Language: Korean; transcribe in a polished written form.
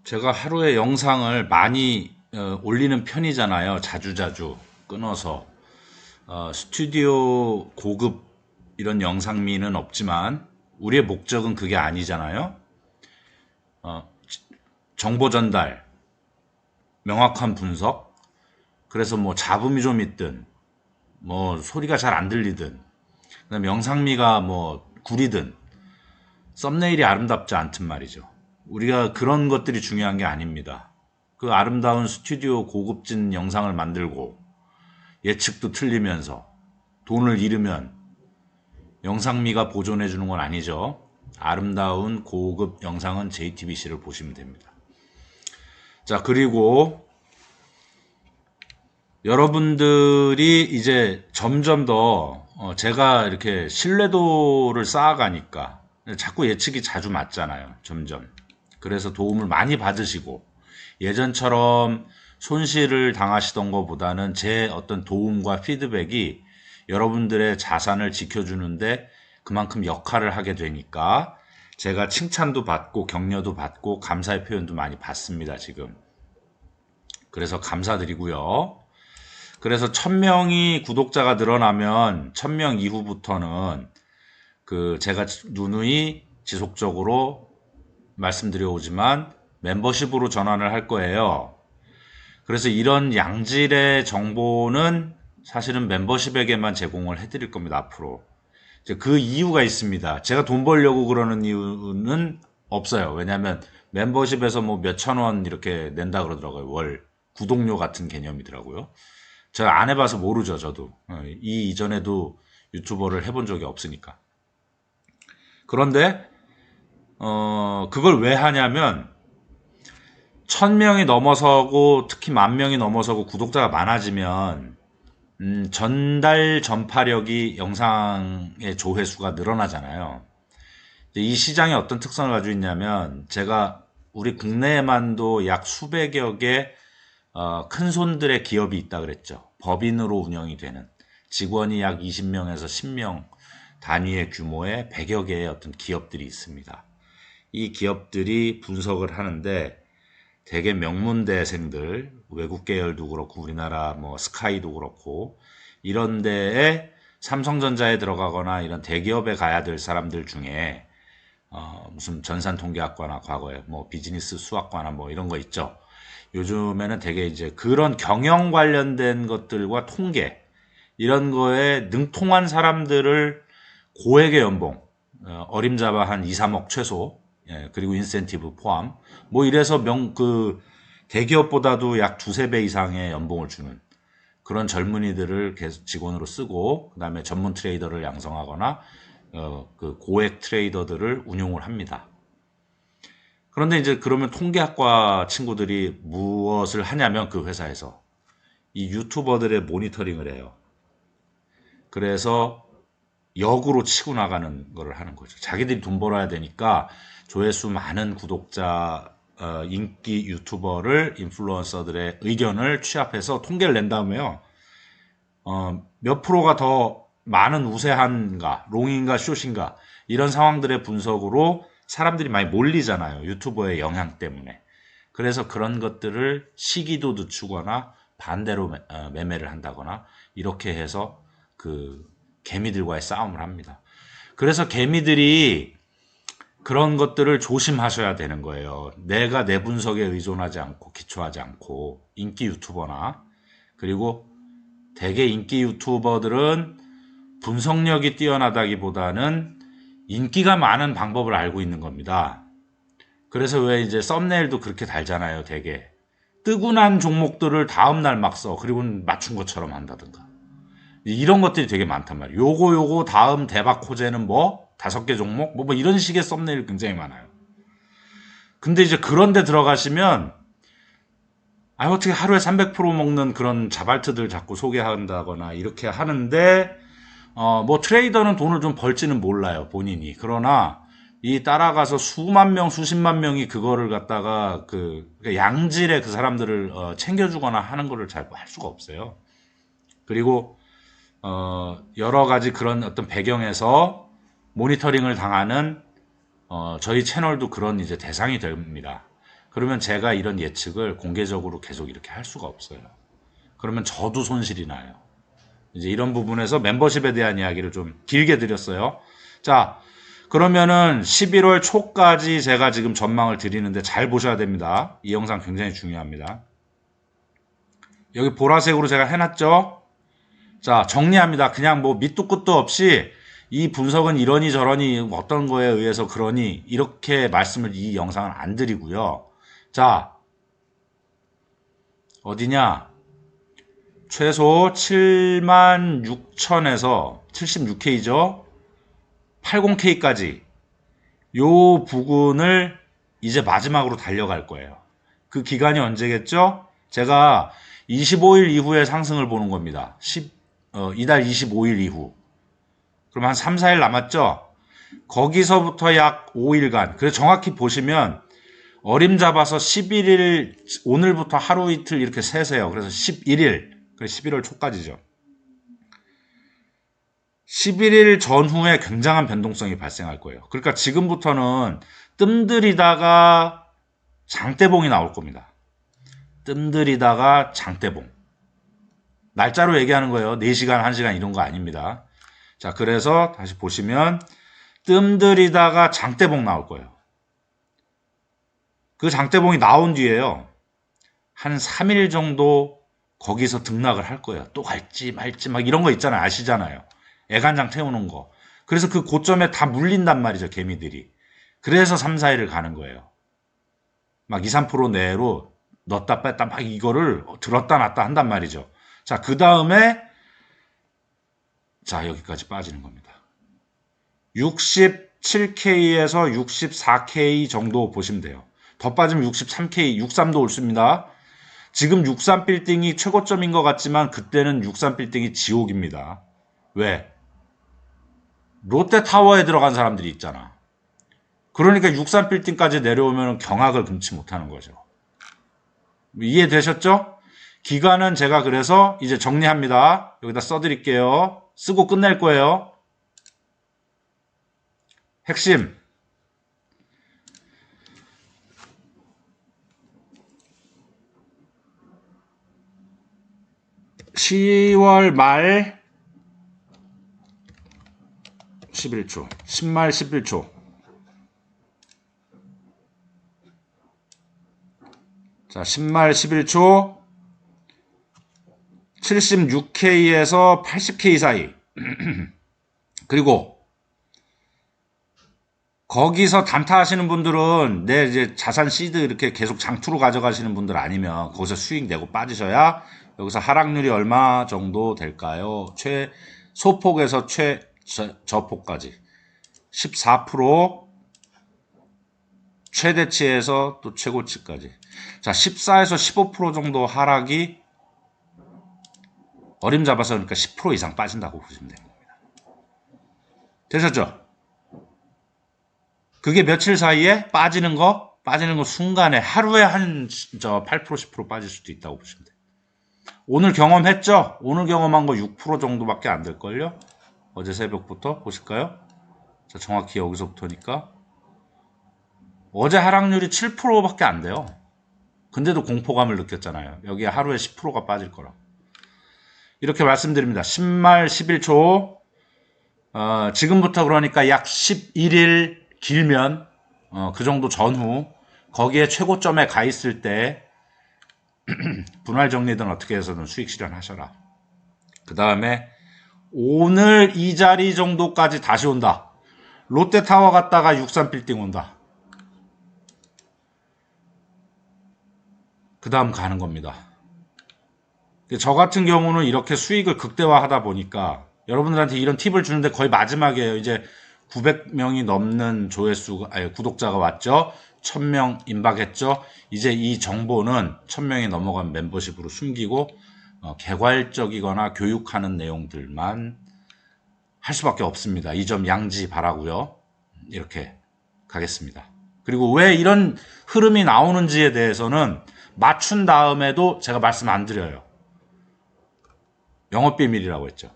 제가 하루에 영상을 많이 올리는 편이잖아요. 자주자주 끊어서. 스튜디오 고급 이런 영상미는 없지만 우리의 목적은 그게 아니잖아요. 어, 정보 전달, 명확한 분석. 그래서 뭐 잡음이 좀 있든 뭐 소리가 잘 안 들리든 그다음에 영상미가 뭐 구리든 썸네일이 아름답지 않든 말이죠. 우리가 그런 것들이 중요한 게 아닙니다. 그 아름다운 스튜디오 고급진 영상을 만들고 예측도 틀리면서 돈을 잃으면 영상미가 보존해 주는 건 아니죠. 아름다운 고급 영상은 JTBC를 보시면 됩니다. 자, 그리고 여러분들이 이제 점점 더 제가 이렇게 신뢰도를 쌓아가니까 자꾸 예측이 자주 맞잖아요. 점점. 그래서 도움을 많이 받으시고 예전처럼 손실을 당하시던 것보다는 제 어떤 도움과 피드백이 여러분들의 자산을 지켜주는데 그만큼 역할을 하게 되니까 제가 칭찬도 받고 격려도 받고 감사의 표현도 많이 받습니다, 지금. 그래서 감사드리고요. 그래서 1000명이 구독자가 늘어나면 1000명 이후부터는 그 제가 누누이 지속적으로 말씀드려 오지만 멤버십으로 전환을 할 거예요. 그래서 이런 양질의 정보는 사실은 멤버십에게만 제공을 해드릴 겁니다, 앞으로. 이제 그 이유가 있습니다. 제가 돈 벌려고 그러는 이유는 없어요. 왜냐하면 멤버십에서 뭐 몇천 원 이렇게 낸다 그러더라고요. 월 구독료 같은 개념이더라고요. 제가 안 해봐서 모르죠, 저도. 이 이전에도 유튜버를 해본 적이 없으니까. 그런데 그걸 왜 하냐면 1000명이 넘어서고 특히 10,000명이 넘어서고 구독자가 많아지면 전달 전파력이 영상의 조회수가 늘어나잖아요. 이 시장이 어떤 특성을 가지고 있냐면 제가 우리 국내에만도 약 수백여 개 큰 손들의 기업이 있다 그랬죠. 법인으로 운영이 되는 직원이 약 20명에서 10명 단위의 규모의 100여 개의 어떤 기업들이 있습니다. 이 기업들이 분석을 하는데 대개 명문대생들, 외국 계열도 그렇고 우리나라 뭐 스카이도 그렇고 이런 데에 삼성전자에 들어가거나 이런 대기업에 가야 될 사람들 중에 무슨 전산통계학과나 과거에 뭐 비즈니스 수학과나 뭐 이런 거 있죠. 요즘에는 되게 이제 그런 경영 관련된 것들과 통계 이런 거에 능통한 사람들을 고액의 연봉, 어림잡아 한 2, 3억 최소, 예, 그리고 인센티브 포함, 뭐 이래서 대기업보다도 약 두세 배 이상의 연봉을 주는 그런 젊은이들을 계속 직원으로 쓰고, 그 다음에 전문 트레이더를 양성하거나, 그 고액 트레이더들을 운용을 합니다. 그런데 이제 그러면 통계학과 친구들이 무엇을 하냐면 그 회사에서 이 유튜버들의 모니터링을 해요. 그래서 역으로 치고 나가는 거를 하는 거죠. 자기들이 돈 벌어야 되니까 조회수 많은 구독자, 인기 유튜버를 인플루언서들의 의견을 취합해서 통계를 낸 다음에요. 몇 프로가 더 많은 우세한가, 롱인가, 숏인가 이런 상황들의 분석으로 사람들이 많이 몰리잖아요. 유튜버의 영향 때문에. 그래서 그런 것들을 시기도 늦추거나 반대로 매매를 한다거나 이렇게 해서 그 개미들과의 싸움을 합니다. 그래서 개미들이 그런 것들을 조심하셔야 되는 거예요. 내가 내 분석에 의존하지 않고 기초하지 않고 인기 유튜버나 그리고 대개 인기 유튜버들은 분석력이 뛰어나다기보다는 인기가 많은 방법을 알고 있는 겁니다. 그래서 왜 이제 썸네일도 그렇게 달잖아요, 되게. 뜨고 난 종목들을 다음날 막 써. 그리고 맞춘 것처럼 한다든가. 이런 것들이 되게 많단 말이에요. 요거 다음 대박 호재는 뭐? 5개 종목? 뭐 이런 식의 썸네일 굉장히 많아요. 근데 이제 그런 데 들어가시면, 어떻게 하루에 300% 먹는 그런 자발트들 자꾸 소개한다거나 이렇게 하는데, 뭐 트레이더는 돈을 좀 벌지는 몰라요, 본인이. 그러나, 이 따라가서 수만 명, 수십만 명이 그거를 갖다가 그러니까 양질의 그 사람들을 챙겨주거나 하는 거를 잘 할 수가 없어요. 그리고 여러 가지 그런 어떤 배경에서 모니터링을 당하는 저희 채널도 그런 이제 대상이 됩니다. 그러면 제가 이런 예측을 공개적으로 계속 이렇게 할 수가 없어요. 그러면 저도 손실이 나요. 이제 이런 부분에서 멤버십에 대한 이야기를 좀 길게 드렸어요. 자, 그러면은 11월 초까지 제가 지금 전망을 드리는데 잘 보셔야 됩니다. 이 영상 굉장히 중요합니다. 여기 보라색으로 제가 해놨죠? 자, 정리합니다. 그냥 뭐 밑도 끝도 없이 이 분석은 이러니 저러니 어떤 거에 의해서 그러니 이렇게 말씀을 이 영상은 안 드리고요. 자, 어디냐? 최소 76,000에서 76K죠? 80K까지 요 부근을 이제 마지막으로 달려갈 거예요. 그 기간이 언제겠죠? 제가 25일 이후에 상승을 보는 겁니다. 이달 25일 이후. 그럼 한 3, 4일 남았죠? 거기서부터 약 5일간. 그래서 정확히 보시면 어림잡아서 11일, 오늘부터 하루 이틀 이렇게 세세요. 그래서 11일, 11월 초까지죠. 11일 전후에 굉장한 변동성이 발생할 거예요. 그러니까 지금부터는 뜸들이다가 장대봉이 나올 겁니다. 뜸들이다가 장대봉. 날짜로 얘기하는 거예요. 4시간, 1시간 이런 거 아닙니다. 자, 그래서 다시 보시면 뜸들이다가 장대봉 나올 거예요. 그 장대봉이 나온 뒤에요. 한 3일 정도 거기서 등락을 할 거예요. 또 갈지 말지 막 이런 거 있잖아요. 아시잖아요. 애간장 태우는 거. 그래서 그 고점에 다 물린단 말이죠. 개미들이. 그래서 3, 4일을 가는 거예요. 막 2, 3% 내로 넣었다 뺐다 막 이거를 들었다 놨다 한단 말이죠. 자, 그 다음에 자, 여기까지 빠지는 겁니다. 67K에서 64K 정도 보시면 돼요. 더 빠지면 63K, 63도 옳습니다. 지금 63빌딩이 최고점인 것 같지만 그때는 63빌딩이 지옥입니다. 왜? 롯데타워에 들어간 사람들이 있잖아. 그러니까 63빌딩까지 내려오면 경악을 금치 못하는 거죠. 이해되셨죠? 기간은 제가 그래서 이제 정리합니다. 여기다 써드릴게요. 쓰고 끝낼 거예요. 핵심. 10월 말 11초. 10말 11초. 자, 10말 11초. 76K에서 80K 사이. 그리고 거기서 단타하시는 분들은 내 이제 자산 시드 이렇게 계속 장투로 가져가시는 분들 아니면 거기서 수익 내고 빠지셔야 여기서 하락률이 얼마 정도 될까요? 소폭에서 저폭까지 14%, 최대치에서 또 최고치까지. 자, 14에서 15% 정도 하락이 어림잡아서 그러니까 10% 이상 빠진다고 보시면 됩니다. 되셨죠? 그게 며칠 사이에 빠지는 거 순간에 하루에 한 8%, 10% 빠질 수도 있다고 보시면 돼요. 오늘 경험했죠? 오늘 경험한 거 6% 정도밖에 안 될걸요? 어제 새벽부터 보실까요? 자, 정확히 여기서부터니까 어제 하락률이 7%밖에 안 돼요. 근데도 공포감을 느꼈잖아요. 여기에 하루에 10%가 빠질 거라. 이렇게 말씀드립니다. 10말 11초 지금부터 그러니까 약 11일 길면 그 정도 전후 거기에 최고점에 가 있을 때 분할 정리든 어떻게 해서든 수익 실현하셔라. 그 다음에 오늘 이 자리 정도까지 다시 온다. 롯데타워 갔다가 63빌딩 온다. 그 다음 가는 겁니다. 저 같은 경우는 이렇게 수익을 극대화하다 보니까 여러분들한테 이런 팁을 주는데 거의 마지막이에요. 이제 900명이 넘는 구독자가 왔죠. 1000명 임박했죠. 이제 이 정보는 1000명이 넘어간 멤버십으로 숨기고 개괄적이거나 교육하는 내용들만 할 수밖에 없습니다. 이 점 양지 바라고요. 이렇게 가겠습니다. 그리고 왜 이런 흐름이 나오는지에 대해서는 맞춘 다음에도 제가 말씀 안 드려요. 영업비밀이라고 했죠.